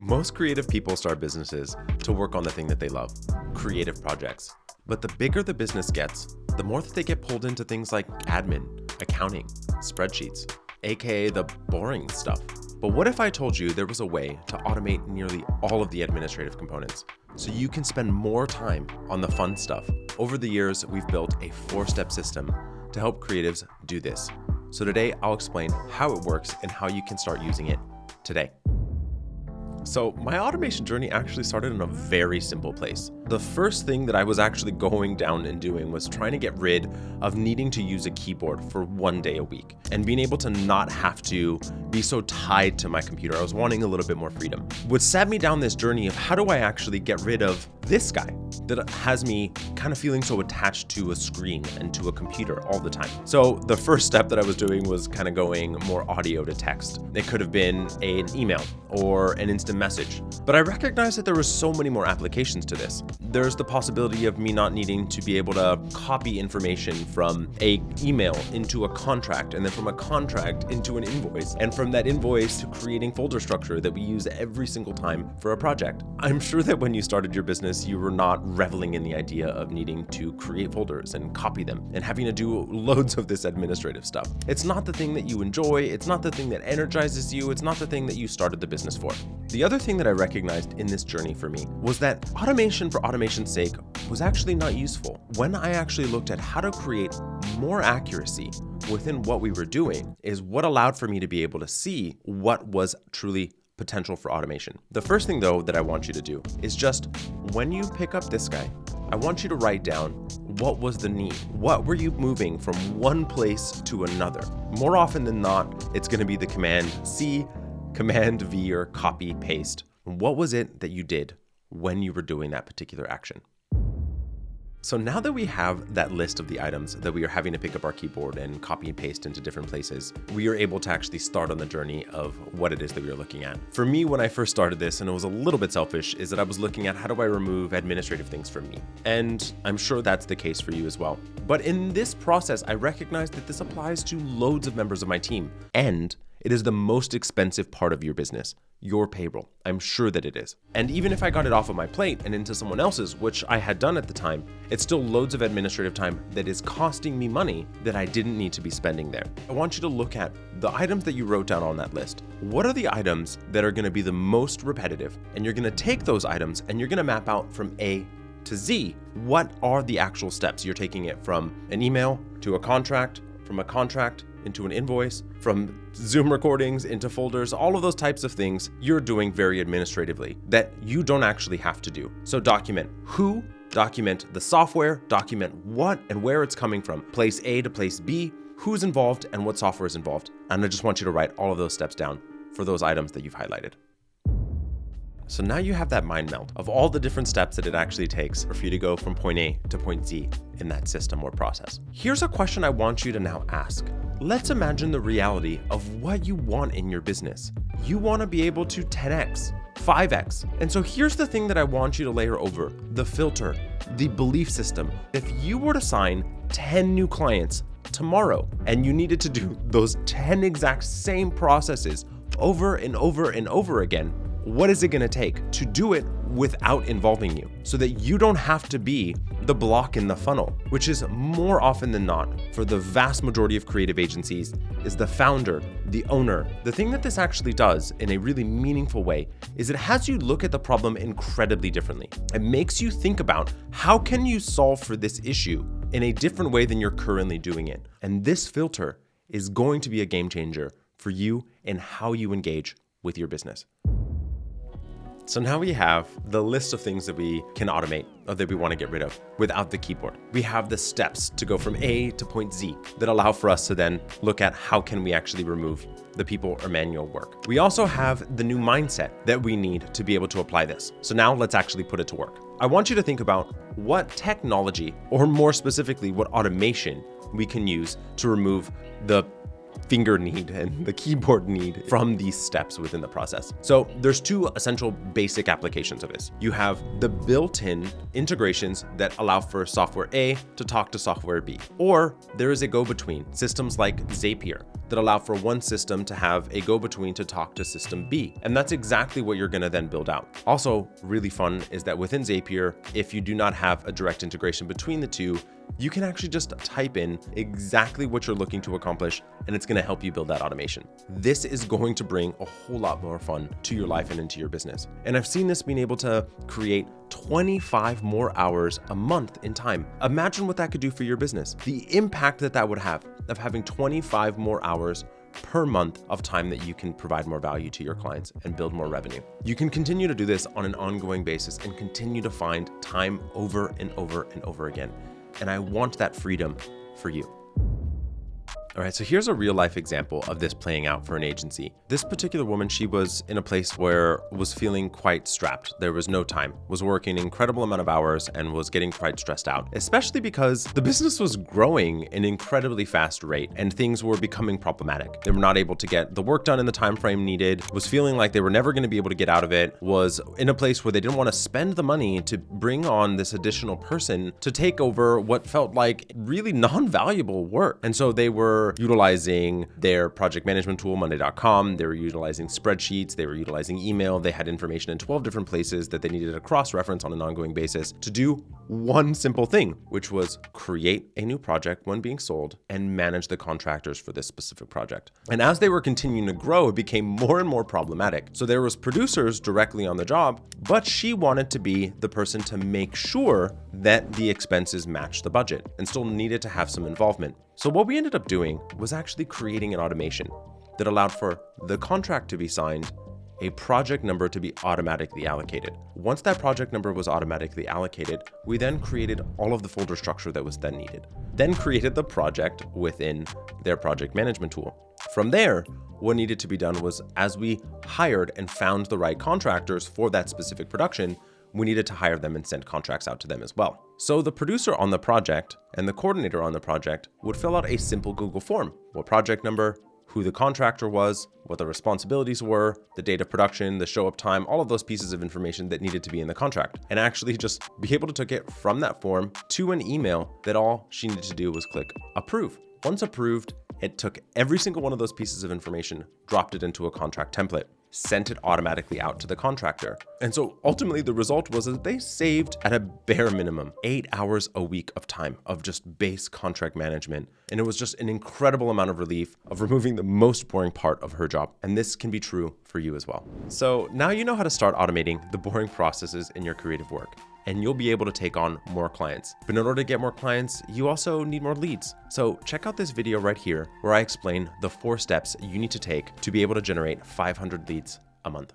Most creative people start businesses to work on the thing that they love, creative projects. But the bigger the business gets, the more that they get pulled into things like admin, accounting, spreadsheets, aka the boring stuff. But what if I told you there was a way to automate nearly all of the administrative components so you can spend more time on the fun stuff? Over the years, we've built a 4-step system to help creatives do this. So today I'll explain how it works and how you can start using it today. So my automation journey actually started in a very simple place. The first thing that I was actually going down and doing was trying to get rid of needing to use a keyboard for 1 day a week and being able to not have to be so tied to my computer. I was wanting a little bit more freedom. What set me down this journey of how do I actually get rid of this guy that has me kind of feeling so attached to a screen and to a computer all the time. So the first step that I was doing was kind of going more audio to text. It could have been an email or an instant message, but I recognized that there were so many more applications to this. There's the possibility of me not needing to be able to copy information from an email into a contract, and then from a contract into an invoice, and from that invoice to creating folder structure that we use every single time for a project. I'm sure that when you started your business, you were not reveling in the idea of needing to create folders and copy them and having to do loads of this administrative stuff. It's not the thing that you enjoy. It's not the thing that energizes you. It's not the thing that you started the business for. The other thing that I recognized in this journey for me was that automation for automation's sake was actually not useful. When I actually looked at how to create more accuracy within what we were doing is what allowed for me to be able to see what was truly potential for automation. The first thing though that I want you to do is just when you pick up this guy, I want you to write down what was the need. What were you moving from one place to another? More often than not, it's going to be the Command C, Command V, or copy paste. What was it that you did when you were doing that particular action? So now that we have that list of the items that we are having to pick up our keyboard and copy and paste into different places, we are able to actually start on the journey of what it is that we are looking at. For me, when I first started this, and it was a little bit selfish, is that I was looking at how do I remove administrative things from me? And I'm sure that's the case for you as well. But in this process, I recognized that this applies to loads of members of my team, and it is the most expensive part of your business, your payroll. I'm sure that it is. And even if I got it off of my plate and into someone else's, which I had done at the time, it's still loads of administrative time that is costing me money that I didn't need to be spending there. I want you to look at the items that you wrote down on that list. What are the items that are going to be the most repetitive? And you're going to take those items and you're going to map out from A to Z. What are the actual steps? You're taking it from an email to a contract, from a contract into an invoice, from Zoom recordings into folders, all of those types of things you're doing very administratively that you don't actually have to do. So document who, document the software, document what and where it's coming from, place A to place B, who's involved and what software is involved. And I just want you to write all of those steps down for those items that you've highlighted. So now you have that mind meld of all the different steps that it actually takes for you to go from point A to point Z in that system or process. Here's a question I want you to now ask. Let's imagine the reality of what you want in your business. You want to be able to 10x, 5x. And so here's the thing that I want you to layer over: the filter, the belief system. If you were to sign 10 new clients tomorrow and you needed to do those 10 exact same processes over and over and over again, what is it going to take to do it without involving you so that you don't have to be the block in the funnel, which is more often than not for the vast majority of creative agencies is the founder, the owner. The thing that this actually does in a really meaningful way is it has you look at the problem incredibly differently. It makes you think about how can you solve for this issue in a different way than you're currently doing it. And this filter is going to be a game changer for you and how you engage with your business. So now we have the list of things that we can automate or that we want to get rid of without the keyboard. We have the steps to go from A to point Z that allow for us to then look at how can we actually remove the people or manual work. We also have the new mindset that we need to be able to apply this. So now let's actually put it to work. I want you to think about what technology, or more specifically, what automation we can use to remove the finger need and the keyboard need from these steps within the process. So there's two essential basic applications of this. You have the built-in integrations that allow for software A to talk to software B, or there is a go-between, systems like Zapier that allow for one system to have a go-between to talk to system B. And that's exactly what you're gonna then build out. Also, really fun is that within Zapier, if you do not have a direct integration between the two, you can actually just type in exactly what you're looking to accomplish, and it's gonna help you build that automation. This is going to bring a whole lot more fun to your life and into your business. And I've seen this being able to create 25 more hours a month in time. Imagine what that could do for your business. The impact that that would have of having 25 more hours per month of time that you can provide more value to your clients and build more revenue. You can continue to do this on an ongoing basis and continue to find time over and over and over again. And I want that freedom for you. All right, so here's a real life example of this playing out for an agency. This particular woman, she was in a place where was feeling quite strapped. There was no time, was working an incredible amount of hours and was getting quite stressed out, especially because the business was growing at an incredibly fast rate and things were becoming problematic. They were not able to get the work done in the time frame needed, was feeling like they were never going to be able to get out of it, was in a place where they didn't want to spend the money to bring on this additional person to take over what felt like really non-valuable work. And so they were utilizing their project management tool, Monday.com. They were utilizing spreadsheets. They were utilizing email. They had information in 12 different places that they needed to cross-reference on an ongoing basis to do one simple thing, which was create a new project when being sold and manage the contractors for this specific project. And as they were continuing to grow, it became more and more problematic. So there was producers directly on the job, but she wanted to be the person to make sure that the expenses matched the budget and still needed to have some involvement. So what we ended up doing was actually creating an automation that allowed for the contract to be signed, a project number to be automatically allocated. Once that project number was automatically allocated, we then created all of the folder structure that was then needed, then created the project within their project management tool. From there, what needed to be done was, as we hired and found the right contractors for that specific production, we needed to hire them and send contracts out to them as well. So the producer on the project and the coordinator on the project would fill out a simple Google form: what project number, who the contractor was, what the responsibilities were, the date of production, the show up time, all of those pieces of information that needed to be in the contract, and actually just be able to take it from that form to an email that all she needed to do was click approve. Once approved, it took every single one of those pieces of information, dropped it into a contract template, sent it automatically out to the contractor. And so ultimately the result was that they saved, at a bare minimum, 8 hours a week of time of just base contract management. And it was just an incredible amount of relief of removing the most boring part of her job. And this can be true for you as well. So now you know how to start automating the boring processes in your creative work, and you'll be able to take on more clients. But in order to get more clients, you also need more leads. So check out this video right here where I explain the 4 steps you need to take to be able to generate 500 leads a month.